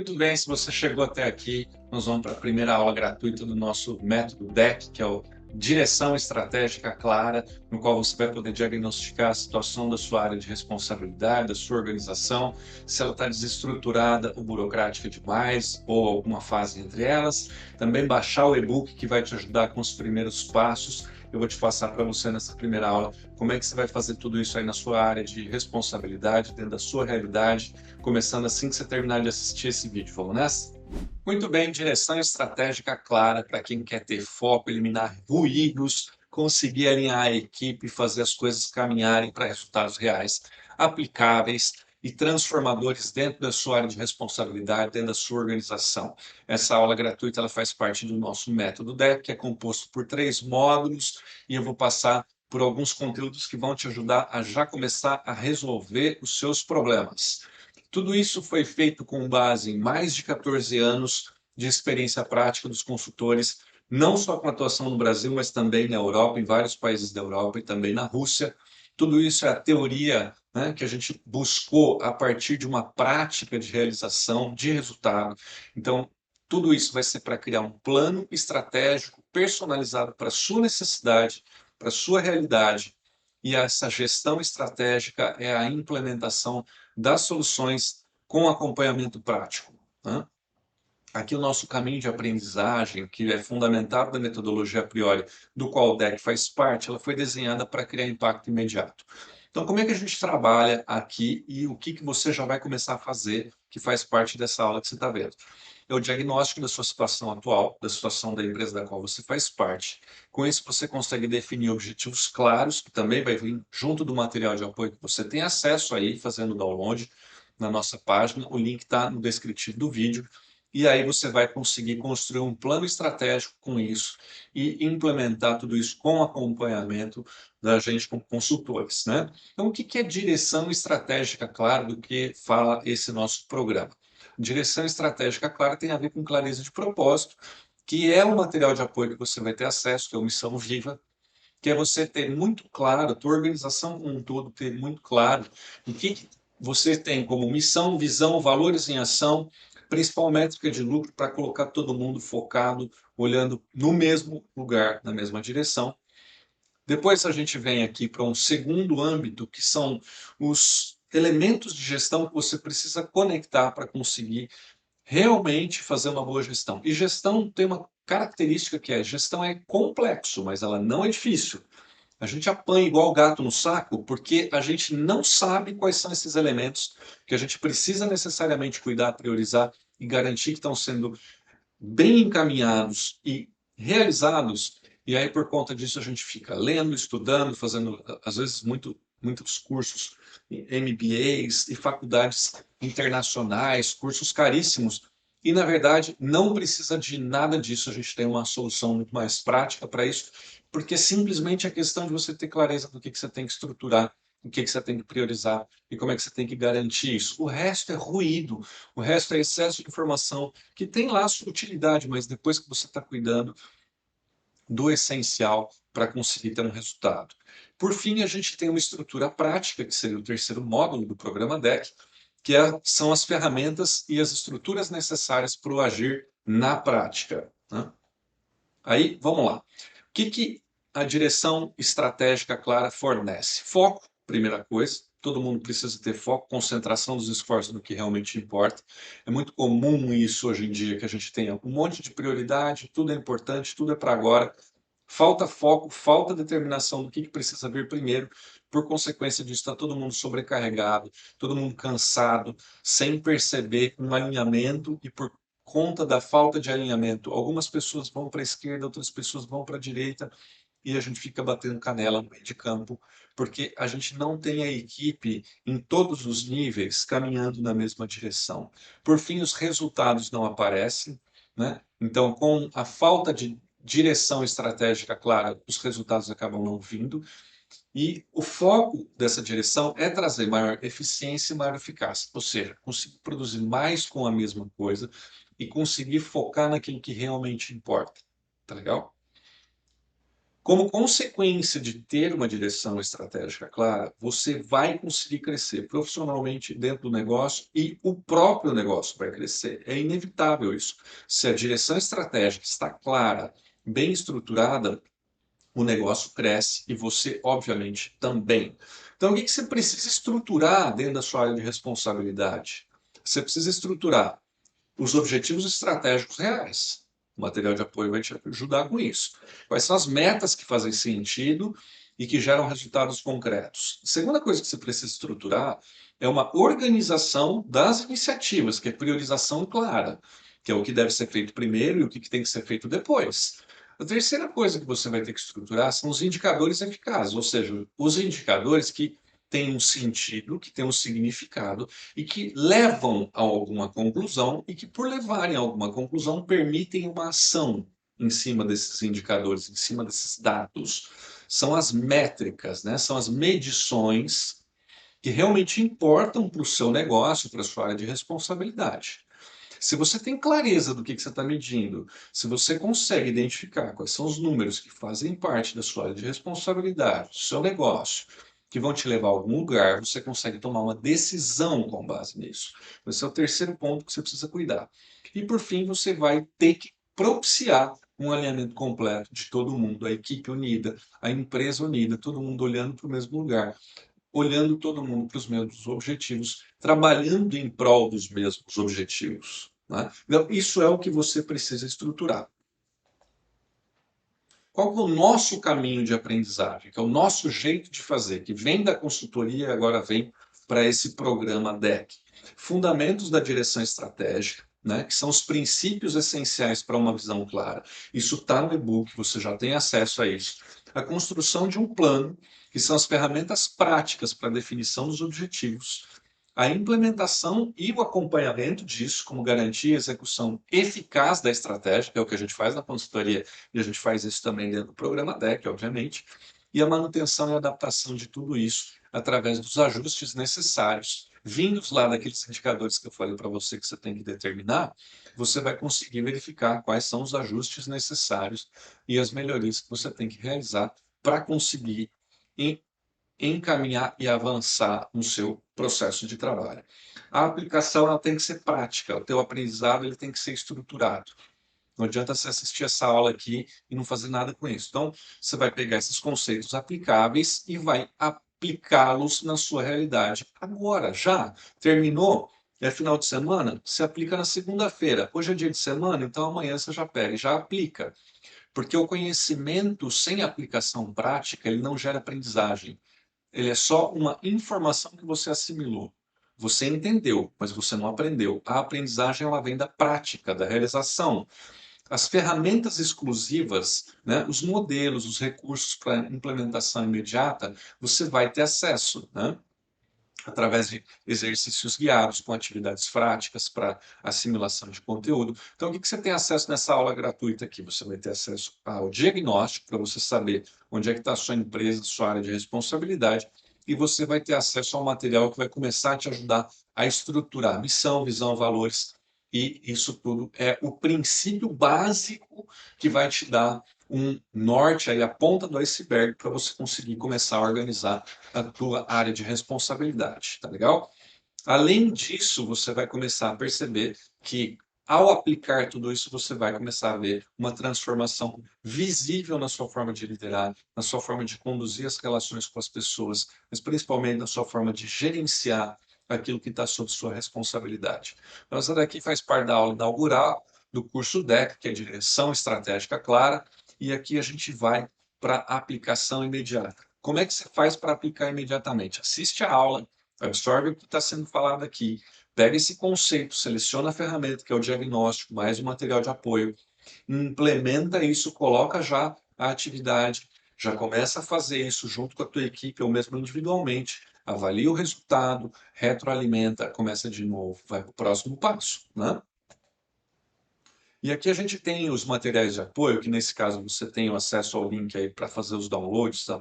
Muito bem, se você chegou até aqui, nós vamos para a primeira aula gratuita do nosso método DEC, que é o Direção Estratégica Clara, no qual você vai poder diagnosticar a situação da sua área de responsabilidade, da sua organização, se ela está desestruturada ou burocrática demais, ou alguma fase entre elas. Também baixar o e-book que vai te ajudar com os primeiros passos. Eu vou te passar para você nessa primeira aula como é que você vai fazer tudo isso aí na sua área de responsabilidade, dentro da sua realidade, começando assim que você terminar de assistir esse vídeo. Vamos nessa? Muito bem, direção estratégica clara para quem quer ter foco, eliminar ruídos, conseguir alinhar a equipe e fazer as coisas caminharem para resultados reais, aplicáveis e transformadores dentro da sua área de responsabilidade, dentro da sua organização. Essa aula gratuita ela faz parte do nosso método DEC, que é composto por 3 módulos, e eu vou passar por alguns conteúdos que vão te ajudar a já começar a resolver os seus problemas. Tudo isso foi feito com base em mais de 14 anos de experiência prática dos consultores, não só com atuação no Brasil, mas também na Europa, em vários países da Europa e também na Rússia. Tudo isso é a teoria, né, que a gente buscou a partir de uma prática de realização de resultado. Então, tudo isso vai ser para criar um plano estratégico personalizado para a sua necessidade, para a sua realidade. E essa gestão estratégica é a implementação das soluções com acompanhamento prático, né? Aqui o nosso caminho de aprendizagem, que é fundamentado na metodologia a priori, do qual o DEC faz parte, ela foi desenhada para criar impacto imediato. Então, como é que a gente trabalha aqui e o que você já vai começar a fazer, que faz parte dessa aula que você está vendo? É o diagnóstico da sua situação atual, da situação da empresa da qual você faz parte. Com isso, você consegue definir objetivos claros, que também vai vir junto do material de apoio que você tem acesso aí, fazendo download na nossa página. O link está no descritivo do vídeo. E aí você vai conseguir construir um plano estratégico com isso e implementar tudo isso com acompanhamento da gente como consultores, né? Então, o que é direção estratégica clara do que fala esse nosso programa? Direção estratégica clara tem a ver com clareza de propósito, que é um material de apoio que você vai ter acesso, que é o Missão Viva, que é você ter muito claro, a tua organização como um todo ter muito claro o que você tem como missão, visão, valores em ação, principal métrica de lucro para colocar todo mundo focado, olhando no mesmo lugar, na mesma direção. Depois a gente vem aqui para um segundo âmbito, que são os elementos de gestão que você precisa conectar para conseguir realmente fazer uma boa gestão. E gestão tem uma característica que é, gestão é complexo, mas ela não é difícil. A gente apanha igual gato no saco porque a gente não sabe quais são esses elementos que a gente precisa necessariamente cuidar, priorizar e garantir que estão sendo bem encaminhados e realizados. E aí, por conta disso, a gente fica lendo, estudando, fazendo, às vezes, muitos cursos, MBAs e faculdades internacionais, cursos caríssimos. E, na verdade, não precisa de nada disso. A gente tem uma solução muito mais prática para isso, porque simplesmente é questão de você ter clareza do que você tem que estruturar, o que você tem que priorizar e como é que você tem que garantir isso. O resto é ruído, o resto é excesso de informação, que tem lá a sua utilidade, mas depois que você está cuidando do essencial para conseguir ter um resultado. Por fim, a gente tem uma estrutura prática, que seria o terceiro módulo do programa DEC, que são as ferramentas e as estruturas necessárias para o agir na prática, né? Aí, vamos lá. O que a direção estratégica clara fornece? Foco, primeira coisa. Todo mundo precisa ter foco, concentração dos esforços no que realmente importa. É muito comum isso hoje em dia, que a gente tenha um monte de prioridade, tudo é importante, tudo é para agora. Falta foco, falta determinação do que precisa vir primeiro. Por consequência disso, está todo mundo sobrecarregado, todo mundo cansado, sem perceber um alinhamento e por conta da falta de alinhamento, algumas pessoas vão para a esquerda, outras pessoas vão para a direita, e a gente fica batendo canela no meio de campo, porque a gente não tem a equipe em todos os níveis caminhando na mesma direção. Por fim, os resultados não aparecem, né? Então, com a falta de direção estratégica clara, os resultados acabam não vindo, e o foco dessa direção é trazer maior eficiência e maior eficácia, ou seja, conseguir produzir mais com a mesma coisa e conseguir focar naquilo que realmente importa. Tá legal? Como consequência de ter uma direção estratégica clara, você vai conseguir crescer profissionalmente dentro do negócio e o próprio negócio vai crescer. É inevitável isso. Se a direção estratégica está clara, bem estruturada, o negócio cresce e você, obviamente, também. Então, o que você precisa estruturar dentro da sua área de responsabilidade? Você precisa estruturar os objetivos estratégicos reais. O material de apoio vai te ajudar com isso. Quais são as metas que fazem sentido e que geram resultados concretos? A segunda coisa que você precisa estruturar é uma organização das iniciativas, que é priorização clara, que é o que deve ser feito primeiro e o que tem que ser feito depois. A terceira coisa que você vai ter que estruturar são os indicadores eficazes, ou seja, os indicadores que têm um sentido, que têm um significado e que levam a alguma conclusão e que, por levarem a alguma conclusão, permitem uma ação em cima desses indicadores, em cima desses dados. São as métricas, né? São as medições que realmente importam para o seu negócio, para a sua área de responsabilidade. Se você tem clareza do que você está medindo, se você consegue identificar quais são os números que fazem parte da sua área de responsabilidade, do seu negócio, que vão te levar a algum lugar, você consegue tomar uma decisão com base nisso. Esse é o terceiro ponto que você precisa cuidar. E por fim, você vai ter que propiciar um alinhamento completo de todo mundo, a equipe unida, a empresa unida, todo mundo olhando para o mesmo lugar, olhando todo mundo para os mesmos objetivos, trabalhando em prol dos mesmos objetivos, né? Então, isso é o que você precisa estruturar. Qual é o nosso caminho de aprendizagem, que é o nosso jeito de fazer, que vem da consultoria e agora vem para esse programa DEC? Fundamentos da direção estratégica, né, que são os princípios essenciais para uma visão clara. Isso está no e-book, você já tem acesso a isso. A construção de um plano, que são as ferramentas práticas para a definição dos objetivos, a implementação e o acompanhamento disso, como garantir a execução eficaz da estratégia, que é o que a gente faz na consultoria, e a gente faz isso também dentro do programa DEC, obviamente, e a manutenção e adaptação de tudo isso através dos ajustes necessários, vindos lá daqueles indicadores que eu falei para você que você tem que determinar, você vai conseguir verificar quais são os ajustes necessários e as melhorias que você tem que realizar para conseguir encaminhar e avançar no seu processo de trabalho. A aplicação ela tem que ser prática, o teu aprendizado ele tem que ser estruturado. Não adianta você assistir essa aula aqui e não fazer nada com isso. Então, você vai pegar esses conceitos aplicáveis e vai aplicá-los na sua realidade. Agora, já terminou? É final de semana? Você aplica na segunda-feira. Hoje é dia de semana, então amanhã você já pega e já aplica. Porque o conhecimento sem aplicação prática, ele não gera aprendizagem. Ele é só uma informação que você assimilou. Você entendeu, mas você não aprendeu. A aprendizagem ela vem da prática, da realização. As ferramentas exclusivas, né, os modelos, os recursos para implementação imediata, você vai ter acesso, né, através de exercícios guiados com atividades práticas para assimilação de conteúdo. Então, o que você tem acesso nessa aula gratuita aqui? Você vai ter acesso ao diagnóstico, para você saber onde é que está a sua empresa, sua área de responsabilidade, e você vai ter acesso ao material que vai começar a te ajudar a estruturar missão, visão, valores, e isso tudo é o princípio básico que vai te dar um norte, aí a ponta do iceberg, para você conseguir começar a organizar a tua área de responsabilidade, tá legal? Além disso, você vai começar a perceber que ao aplicar tudo isso, você vai começar a ver uma transformação visível na sua forma de liderar, na sua forma de conduzir as relações com as pessoas, mas principalmente na sua forma de gerenciar aquilo que está sob sua responsabilidade. Então, essa daqui faz parte da aula inaugural do curso DEC, que é Direção Estratégica Clara, e aqui a gente vai para a aplicação imediata. Como é que você faz para aplicar imediatamente? Assiste a aula, absorve o que está sendo falado aqui, pega esse conceito, seleciona a ferramenta, que é o diagnóstico, mais o material de apoio, implementa isso, coloca já a atividade, já começa a fazer isso junto com a tua equipe ou mesmo individualmente, avalia o resultado, retroalimenta, começa de novo, vai para o próximo passo, né? E aqui a gente tem os materiais de apoio, que nesse caso você tem o acesso ao link aí para fazer os downloads da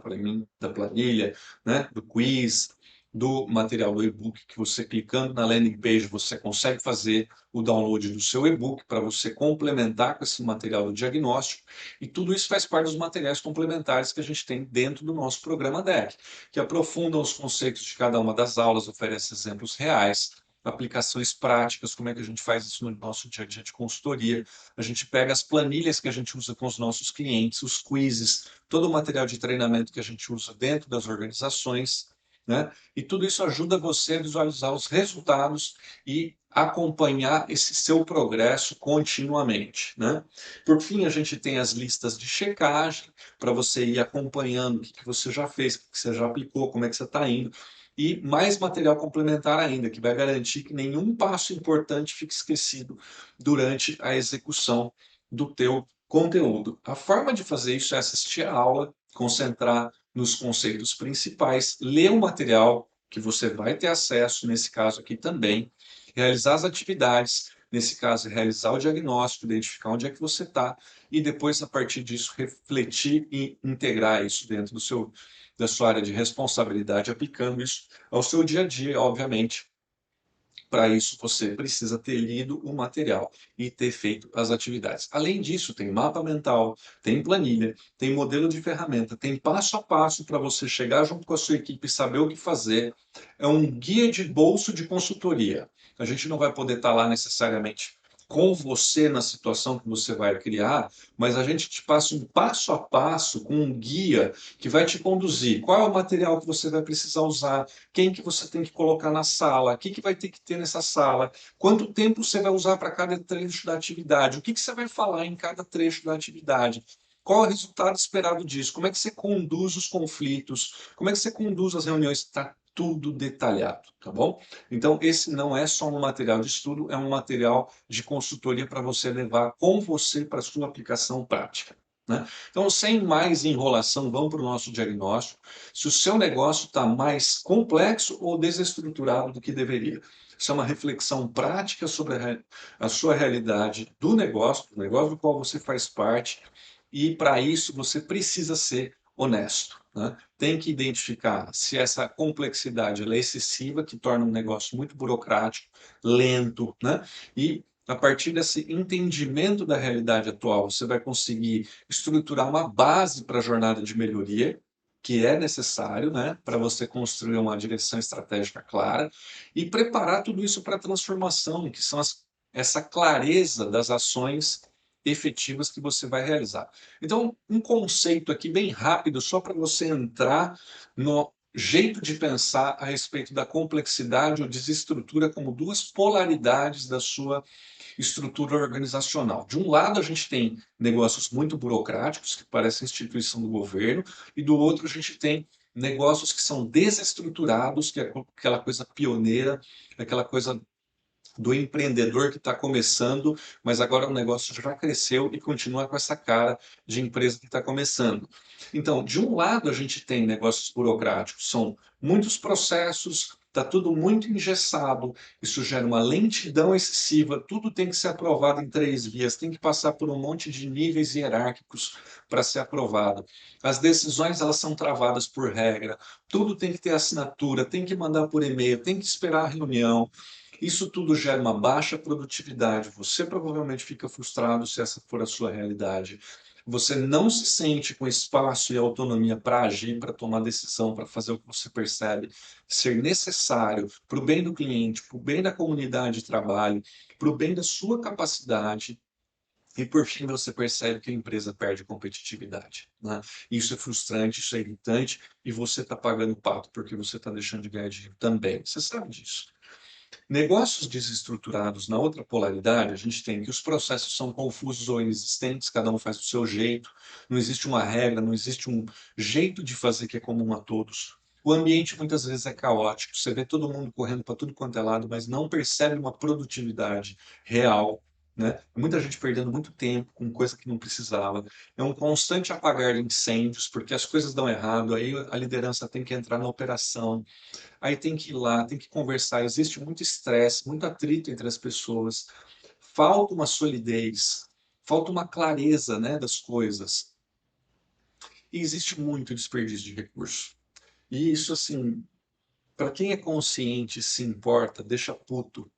planilha, né, do quiz, do material do e-book, que você clicando na landing page, você consegue fazer o download do seu e-book para você complementar com esse material do diagnóstico. E tudo isso faz parte dos materiais complementares que a gente tem dentro do nosso programa DEC, que aprofundam os conceitos de cada uma das aulas, oferece exemplos reais, aplicações práticas, como é que a gente faz isso no nosso dia a dia de consultoria. A gente pega as planilhas que a gente usa com os nossos clientes, os quizzes, todo o material de treinamento que a gente usa dentro das organizações, né? E tudo isso ajuda você a visualizar os resultados e acompanhar esse seu progresso continuamente, né? Por fim, a gente tem as listas de checagem para você ir acompanhando o que você já fez, o que você já aplicou, como é que você está indo. E mais material complementar ainda, que vai garantir que nenhum passo importante fique esquecido durante a execução do teu conteúdo. A forma de fazer isso é assistir a aula, concentrar nos conceitos principais, ler o material que você vai ter acesso, nesse caso aqui também, realizar as atividades, nesse caso, realizar o diagnóstico, identificar onde é que você está e depois, a partir disso, refletir e integrar isso dentro da sua área de responsabilidade, aplicando isso ao seu dia a dia, obviamente. Para isso, você precisa ter lido o material e ter feito as atividades. Além disso, tem mapa mental, tem planilha, tem modelo de ferramenta, tem passo a passo para você chegar junto com a sua equipe e saber o que fazer. É um guia de bolso de consultoria. A gente não vai poder estar lá necessariamente com você na situação que você vai criar, mas a gente te passa um passo a passo com um guia que vai te conduzir. Qual é o material que você vai precisar usar? Quem que você tem que colocar na sala, o que que vai ter que ter nessa sala, quanto tempo você vai usar para cada trecho da atividade, o que que você vai falar em cada trecho da atividade, qual é o resultado esperado disso, como é que você conduz os conflitos, como é que você conduz as reuniões, está tudo detalhado, tá bom? Então, esse não é só um material de estudo, é um material de consultoria para você levar com você para a sua aplicação prática, né? Então, sem mais enrolação, vamos para o nosso diagnóstico. Se o seu negócio está mais complexo ou desestruturado do que deveria. Isso é uma reflexão prática sobre a sua realidade do negócio do qual você faz parte, e para isso você precisa ser honesto, né? Tem que identificar se essa complexidade ela é excessiva, que torna um negócio muito burocrático, lento, né? E a partir desse entendimento da realidade atual, você vai conseguir estruturar uma base para a jornada de melhoria, que é necessário, né, para você construir uma direção estratégica clara e preparar tudo isso para a transformação, que são essa clareza das ações efetivas que você vai realizar. Então, um conceito aqui bem rápido, só para você entrar no jeito de pensar a respeito da complexidade ou desestrutura como duas polaridades da sua estrutura organizacional. De um lado, a gente tem negócios muito burocráticos, que parecem instituição do governo, e do outro, a gente tem negócios que são desestruturados, que é aquela coisa pioneira, aquela coisa do empreendedor que está começando, mas agora o negócio já cresceu e continua com essa cara de empresa que está começando. Então, de um lado, a gente tem negócios burocráticos, são muitos processos, está tudo muito engessado, isso gera uma lentidão excessiva, tudo tem que ser aprovado em 3 vias, tem que passar por um monte de níveis hierárquicos para ser aprovado. As decisões elas são travadas por regra, tudo tem que ter assinatura, tem que mandar por e-mail, tem que esperar a reunião. Isso tudo gera uma baixa produtividade. Você provavelmente fica frustrado se essa for a sua realidade. Você não se sente com espaço e autonomia para agir, para tomar decisão, para fazer o que você percebe ser necessário para o bem do cliente, para o bem da comunidade de trabalho, para o bem da sua capacidade. E por fim você percebe que a empresa perde competitividade, né? Isso é frustrante, isso é irritante, e você está pagando o pato porque você está deixando de ganhar dinheiro também. Você sabe disso. Negócios desestruturados, na outra polaridade, a gente tem que os processos são confusos ou inexistentes, cada um faz do seu jeito, não existe uma regra, não existe um jeito de fazer que é comum a todos. O ambiente muitas vezes é caótico, você vê todo mundo correndo para tudo quanto é lado, mas não percebe uma produtividade real, né? Muita gente perdendo muito tempo com coisa que não precisava. É um constante apagar de incêndios, porque as coisas dão errado, aí a liderança tem que entrar na operação. Aí tem que ir lá, tem que conversar. Existe muito estresse, muito atrito entre as pessoas. Falta uma solidez, falta uma clareza, né, das coisas. E existe muito desperdício de recurso. E isso, assim, para quem é consciente e se importa, deixa puto.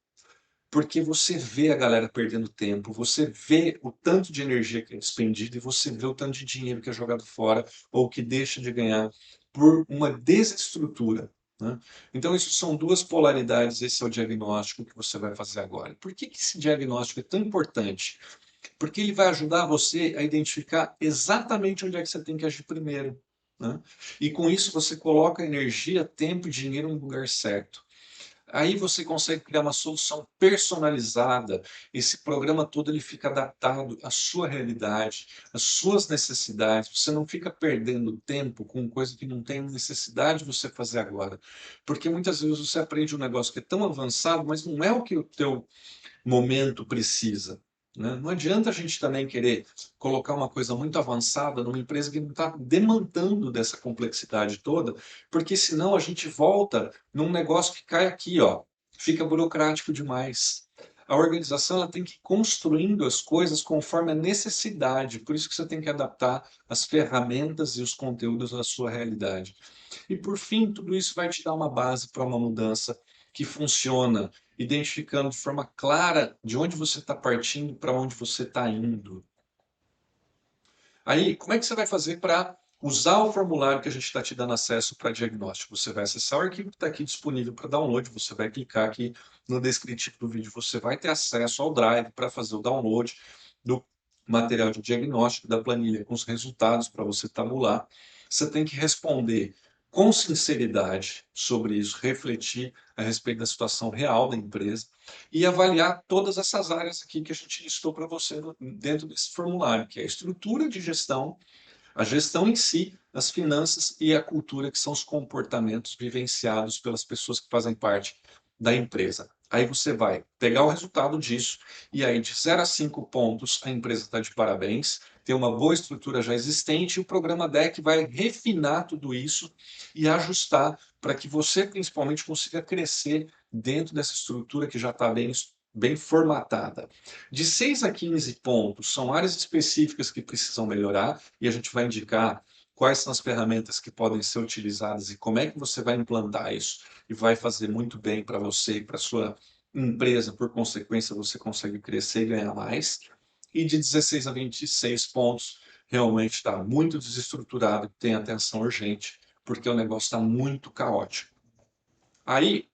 Porque você vê a galera perdendo tempo, você vê o tanto de energia que é despendida e você vê o tanto de dinheiro que é jogado fora ou que deixa de ganhar por uma desestrutura, né? Então, isso são duas polaridades. Esse é o diagnóstico que você vai fazer agora. Por que que esse diagnóstico é tão importante? Porque ele vai ajudar você a identificar exatamente onde é que você tem que agir primeiro, né? E com isso você coloca energia, tempo e dinheiro no lugar certo. Aí você consegue criar uma solução personalizada. Esse programa todo ele fica adaptado à sua realidade, às suas necessidades. Você não fica perdendo tempo com coisa que não tem necessidade de você fazer agora. Porque muitas vezes você aprende um negócio que é tão avançado, mas não é o que o teu momento precisa, né? Não adianta a gente também querer colocar uma coisa muito avançada numa empresa que não está demandando dessa complexidade toda, porque senão a gente volta num negócio que cai aqui, ó, fica burocrático demais. A organização ela tem que ir construindo as coisas conforme a necessidade, por isso que você tem que adaptar as ferramentas e os conteúdos à sua realidade. E por fim, tudo isso vai te dar uma base para uma mudança que funciona, identificando de forma clara de onde você está partindo para onde você está indo. Aí, como é que você vai fazer para usar o formulário que a gente está te dando acesso para diagnóstico? Você vai acessar o arquivo que está aqui disponível para download, você vai clicar aqui no descritivo do vídeo, você vai ter acesso ao Drive para fazer o download do material de diagnóstico, da planilha com os resultados para você tabular. Você tem que responder com sinceridade sobre isso, refletir a respeito da situação real da empresa e avaliar todas essas áreas aqui que a gente listou para você dentro desse formulário, que é a estrutura de gestão, a gestão em si, as finanças e a cultura, que são os comportamentos vivenciados pelas pessoas que fazem parte da empresa. Aí você vai pegar o resultado disso e aí de 0 a 5 pontos a empresa está de parabéns, tem uma boa estrutura já existente e o programa DEC vai refinar tudo isso e ajustar para que você principalmente consiga crescer dentro dessa estrutura que já está bem formatada. De 6 a 15 pontos são áreas específicas que precisam melhorar e a gente vai indicar quais são as ferramentas que podem ser utilizadas e como é que você vai implantar isso e vai fazer muito bem para você e para sua empresa, por consequência, você consegue crescer e ganhar mais. E de 16 a 26 pontos, realmente está muito desestruturado, tem atenção urgente, porque o negócio está muito caótico. Aí,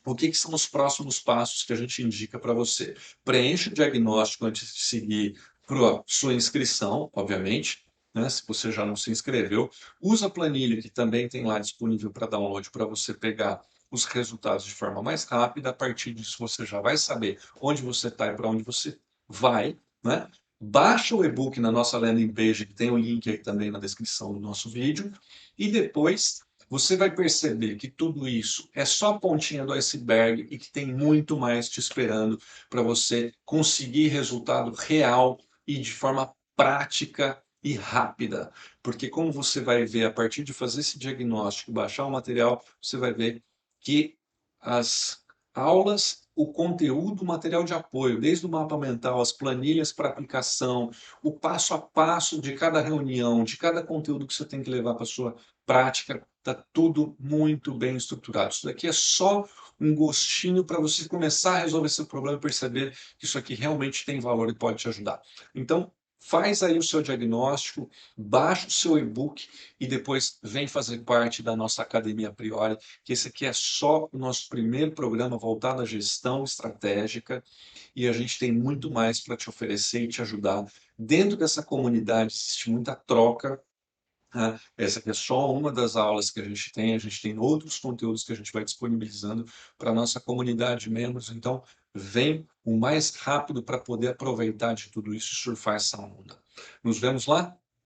o que que são os próximos passos que a gente indica para você? Preencha o diagnóstico antes de seguir para a sua inscrição, obviamente, né? Se você já não se inscreveu, usa a planilha que também tem lá disponível para download para você pegar os resultados de forma mais rápida. A partir disso, você já vai saber onde você está e para onde você vai, né? Baixa o e-book na nossa landing page, que tem o link aí também na descrição do nosso vídeo, e depois você vai perceber que tudo isso é só a pontinha do iceberg e que tem muito mais te esperando para você conseguir resultado real e de forma prática e rápida. Porque como você vai ver a partir de fazer esse diagnóstico, baixar o material, você vai ver que as aulas, o conteúdo, o material de apoio, desde o mapa mental, as planilhas para aplicação, o passo a passo de cada reunião, de cada conteúdo que você tem que levar para a sua prática, está tudo muito bem estruturado. Isso daqui é só um gostinho para você começar a resolver seu problema e perceber que isso aqui realmente tem valor e pode te ajudar. Então, faz aí o seu diagnóstico, baixa o seu e-book e depois vem fazer parte da nossa Academia Priori, que esse aqui é só o nosso primeiro programa voltado à gestão estratégica e a gente tem muito mais para te oferecer e te ajudar. Dentro dessa comunidade existe muita troca, né? Essa aqui é só uma das aulas que a gente tem outros conteúdos que a gente vai disponibilizando para a nossa comunidade de membros, então vem o mais rápido para poder aproveitar de tudo isso e surfar essa onda. Nos vemos lá?